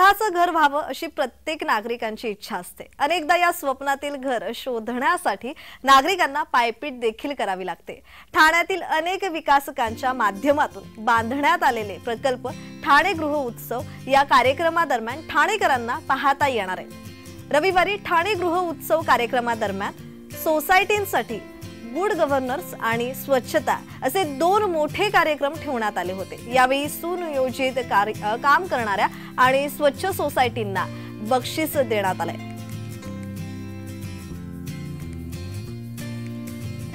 स्वतःचं घर व्हावं अशी प्रत्येक नागरिकांची इच्छा असते। अनेकदा या स्वप्नातील घर शोधण्यासाठी नागरिकांना पायपीट देखील करावी लागते। ठाण्यातील अनेक विकासकांच्या माध्यमातून बांधण्यात आलेले प्रकल्प ठाणे गृह उत्सव या कार्यक्रमादरम्यान ठाणेकरांना पाहता येणार आहे। रविवारी ठाणे गृह उत्सव कार्यक्रमादरम्यान सोसायटींसाठी गुड गव्हर्नन्स आणि स्वच्छता असे दोन मोठे कार्यक्रम ठेवण्यात आले होते। यावेळी सुनियोजित काम करणाऱ्या आणि स्वच्छ सोसायटींना बक्षीस देण्यात आले।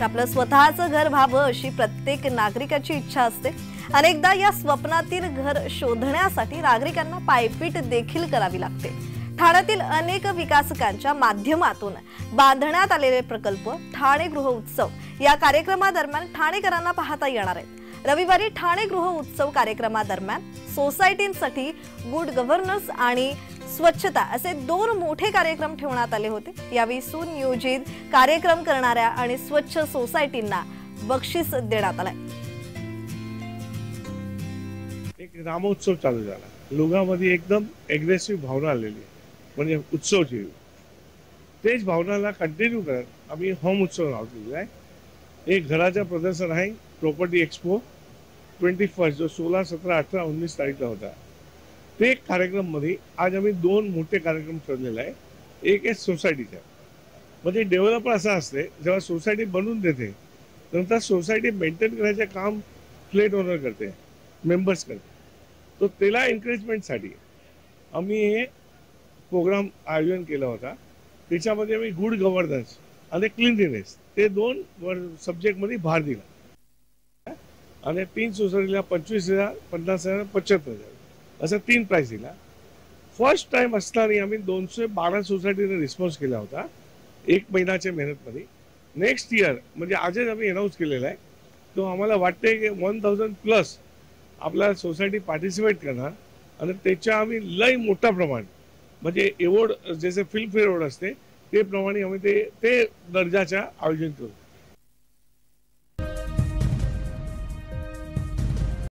आपलं स्वतःचं घर व्हावं अशी प्रत्येक नागरिकाची इच्छा असते। अनेकदा या स्वप्नातील घर शोधण्यासाठी नागरिकांना पायपीट देखील करावी लागते। ठाण्यातील अनेक विकासकांच्या माध्यमातून बांधण्यात आलेले प्रकल्प ठाणे गृह उत्सव या कार्यक्रमादरम्यान ठाणेकरांना पाहता येणार आहेत। रविवारी ठाणे गृह उत्सव कार्यक्रमादरम्यान सोसायटींसाठी गुड गव्हर्नन्स आणि स्वच्छता असे दोन मोठे कार्यक्रम ठेवण्यात आले होते। यावेळी सुनियोजित कार्यक्रम करणाऱ्या आणि स्वच्छ सोसायटींना बक्षीस देण्यात आले। एक रामोत्सव चालू झाला। लोकांमध्ये एकदम एग्रेसिव्ह भावना आलेली, म्हणजे उत्सवची तेच भावनाला कंटिन्यू करत आम्ही होम उत्सव नाव दिलेला आहे। एक घराचा प्रदर्शन आहे, प्रॉपर्टी एक्सपो 21 जो 16, 17, 18, 19 तारीखला होता। ते कार्यक्रम मध्ये आज आम्ही दोन मोठे कार्यक्रम ठेवलेले आहे। एक आहे सोसायटीचा, म्हणजे डेव्हलपर असा असते जेव्हा सोसायटी बनवून देते नंतर सोसायटी मेंटेन करायचे काम फ्लॅट ओनर करते, मेंबर्स करते। तो त्याला एन्करेजमेंटसाठी आम्ही हे प्रोग्राम आयोजन केला होता। त्याच्यामध्ये आम्ही गुड गव्हर्नन्स आणि क्लीनलीनेस ते दोन सब्जेक्ट मध्ये भार दिला आणि 3 सोसायटीला 25,000, 50,000, 75,000 असं 3 प्राइस दिला। फर्स्ट टाइम असताना आम्ही 212 सोसायटीने रिस्पॉन्स केला होता 1 महिन्याच्या मेहनतमध्ये। नेक्स्ट इयर म्हणजे आजच आम्ही अनाउन्स केलेला आहे, तो आम्हाला वाटते की 1000+ आपल्या सोसायटी पार्टिसिपेट करणार आणि त्याच्या आम्ही लय मोठा प्रमाण म्हणजे अवॉर्ड जसे फिल्मफेअर अवॉर्ड असते ते प्रमाणे आम्ही ते दर्जाच्या आयोजन करू।